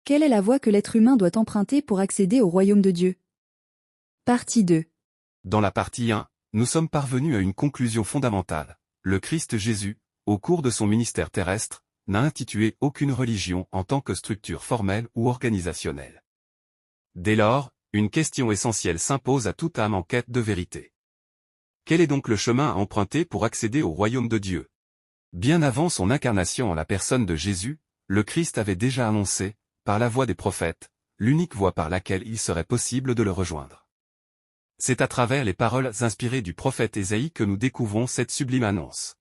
Quelle est la voie que l'être humain doit emprunter pour accéder au royaume de Dieu? Partie 2. Dans la partie 1, nous sommes parvenus à une conclusion fondamentale. Le Christ Jésus, au cours de son ministère terrestre, n'a institué aucune religion en tant que structure formelle ou organisationnelle. Dès lors, une question essentielle s'impose à toute âme en quête de vérité. Quel est donc le chemin à emprunter pour accéder au royaume de Dieu? Bien avant son incarnation en la personne de Jésus, le Christ avait déjà annoncé, par la voix des prophètes, l'unique voie par laquelle il serait possible de le rejoindre. C'est à travers les paroles inspirées du prophète Ésaïe que nous découvrons cette sublime annonce.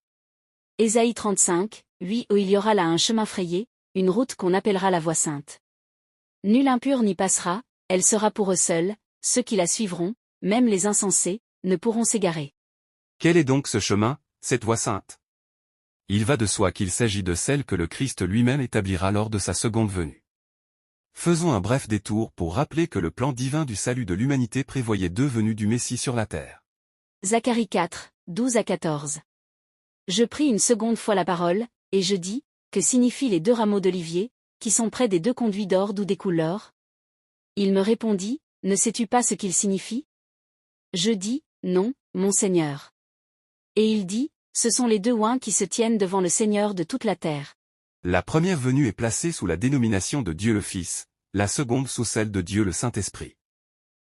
Ésaïe 35, oui, où il y aura là un chemin frayé, une route qu'on appellera la voie sainte. Nul impur n'y passera, elle sera pour eux seuls, ceux qui la suivront, même les insensés, ne pourront s'égarer. Quel est donc ce chemin, cette voie sainte? Il va de soi qu'il s'agit de celle que le Christ lui-même établira lors de sa seconde venue. Faisons un bref détour pour rappeler que le plan divin du salut de l'humanité prévoyait deux venues du Messie sur la terre. Zacharie 4, 12 à 14. Je pris une seconde fois la parole, et je dis, que signifient les deux rameaux d'olivier, qui sont près des deux conduits d'or d'où découle l'or? Il me répondit, ne sais-tu pas ce qu'ils signifient? Je dis, non, mon Seigneur. Et il dit, ce sont les deux oins qui se tiennent devant le Seigneur de toute la terre. La première venue est placée sous la dénomination de Dieu le Fils, la seconde sous celle de Dieu le Saint-Esprit.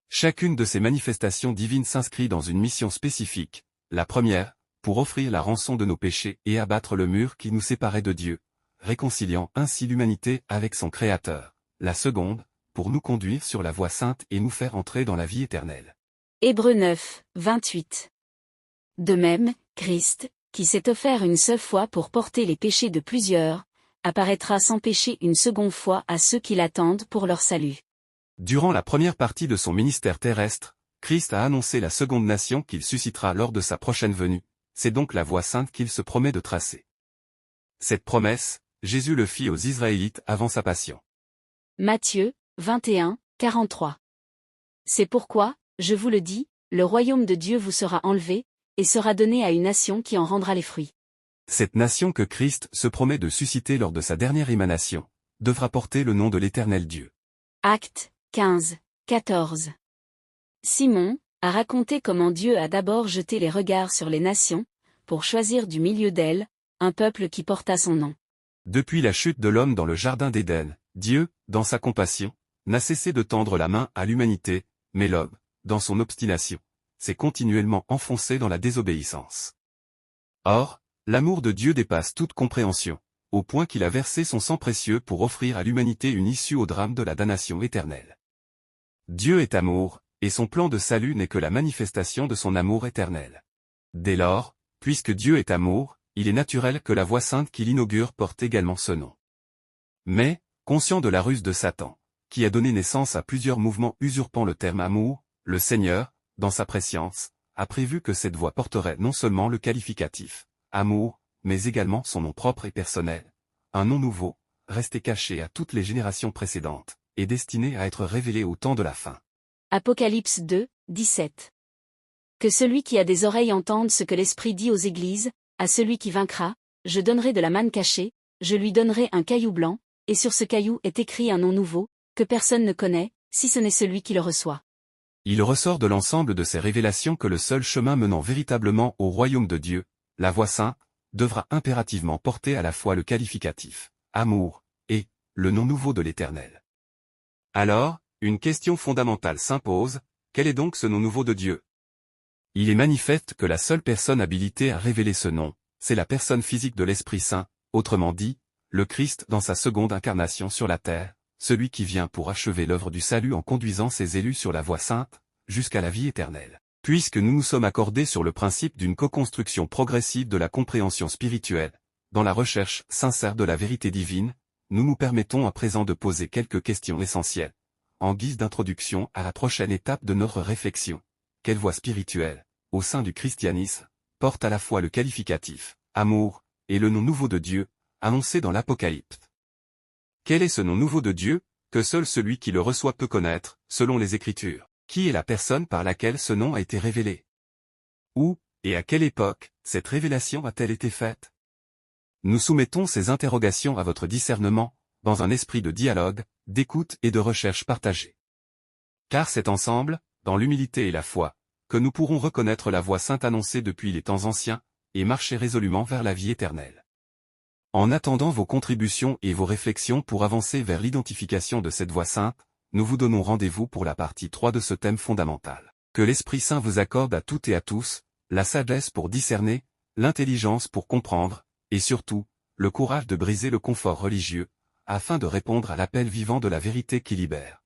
Chacune de ces manifestations divines s'inscrit dans une mission spécifique, la première, pour offrir la rançon de nos péchés et abattre le mur qui nous séparait de Dieu, réconciliant ainsi l'humanité avec son Créateur, la seconde, pour nous conduire sur la voie sainte et nous faire entrer dans la vie éternelle. Hébreux 9, 28. De même, Christ, qui s'est offert une seule fois pour porter les péchés de plusieurs, apparaîtra sans péché une seconde fois à ceux qui l'attendent pour leur salut. Durant la première partie de son ministère terrestre, Christ a annoncé la seconde nation qu'il suscitera lors de sa prochaine venue, c'est donc la voie sainte qu'il se promet de tracer. Cette promesse, Jésus le fit aux Israélites avant sa passion. Matthieu 21, 43. C'est pourquoi, je vous le dis, le royaume de Dieu vous sera enlevé, et sera donné à une nation qui en rendra les fruits. Cette nation que Christ se promet de susciter lors de sa dernière émanation, devra porter le nom de l'Éternel Dieu. Actes 15, 14. Simon a raconté comment Dieu a d'abord jeté les regards sur les nations, pour choisir du milieu d'elles, un peuple qui porta son nom. Depuis la chute de l'homme dans le jardin d'Éden, Dieu, dans sa compassion, n'a cessé de tendre la main à l'humanité, mais l'homme, dans son obstination, s'est continuellement enfoncé dans la désobéissance. Or, l'amour de Dieu dépasse toute compréhension, au point qu'il a versé son sang précieux pour offrir à l'humanité une issue au drame de la damnation éternelle. Dieu est amour, et son plan de salut n'est que la manifestation de son amour éternel. Dès lors, puisque Dieu est amour, il est naturel que la voie sainte qu'il inaugure porte également ce nom. Mais, conscient de la ruse de Satan, qui a donné naissance à plusieurs mouvements usurpant le terme amour, le Seigneur, dans sa prescience, a prévu que cette voie porterait non seulement le qualificatif amour, mais également son nom propre et personnel, un nom nouveau, resté caché à toutes les générations précédentes, et destiné à être révélé au temps de la fin. Apocalypse 2, 17. Que celui qui a des oreilles entende ce que l'Esprit dit aux églises, à celui qui vaincra, je donnerai de la manne cachée, je lui donnerai un caillou blanc, et sur ce caillou est écrit un nom nouveau, que personne ne connaît, si ce n'est celui qui le reçoit. Il ressort de l'ensemble de ces révélations que le seul chemin menant véritablement au royaume de Dieu, la voie sainte, devra impérativement porter à la fois le qualificatif amour et le nom nouveau de l'Éternel. Alors, une question fondamentale s'impose, quel est donc ce nom nouveau de Dieu? Il est manifeste que la seule personne habilitée à révéler ce nom, c'est la personne physique de l'Esprit Saint, autrement dit, le Christ dans sa seconde incarnation sur la terre, celui qui vient pour achever l'œuvre du salut en conduisant ses élus sur la voie sainte, jusqu'à la vie éternelle. Puisque nous nous sommes accordés sur le principe d'une co-construction progressive de la compréhension spirituelle, dans la recherche sincère de la vérité divine, nous nous permettons à présent de poser quelques questions essentielles, en guise d'introduction à la prochaine étape de notre réflexion. Quelle voie spirituelle, au sein du christianisme, porte à la fois le qualificatif amour et le nom nouveau de Dieu, annoncé dans l'Apocalypse? Quel est ce nom nouveau de Dieu, que seul celui qui le reçoit peut connaître, selon les Écritures? Qui est la personne par laquelle ce nom a été révélé? Où, et à quelle époque, cette révélation a-t-elle été faite? Nous soumettons ces interrogations à votre discernement, dans un esprit de dialogue, d'écoute et de recherche partagée. Car c'est ensemble, dans l'humilité et la foi, que nous pourrons reconnaître la voie sainte annoncée depuis les temps anciens, et marcher résolument vers la vie éternelle. En attendant vos contributions et vos réflexions pour avancer vers l'identification de cette voie sainte, nous vous donnons rendez-vous pour la partie 3 de ce thème fondamental. Que l'Esprit Saint vous accorde à toutes et à tous, la sagesse pour discerner, l'intelligence pour comprendre, et surtout, le courage de briser le confort religieux, afin de répondre à l'appel vivant de la vérité qui libère.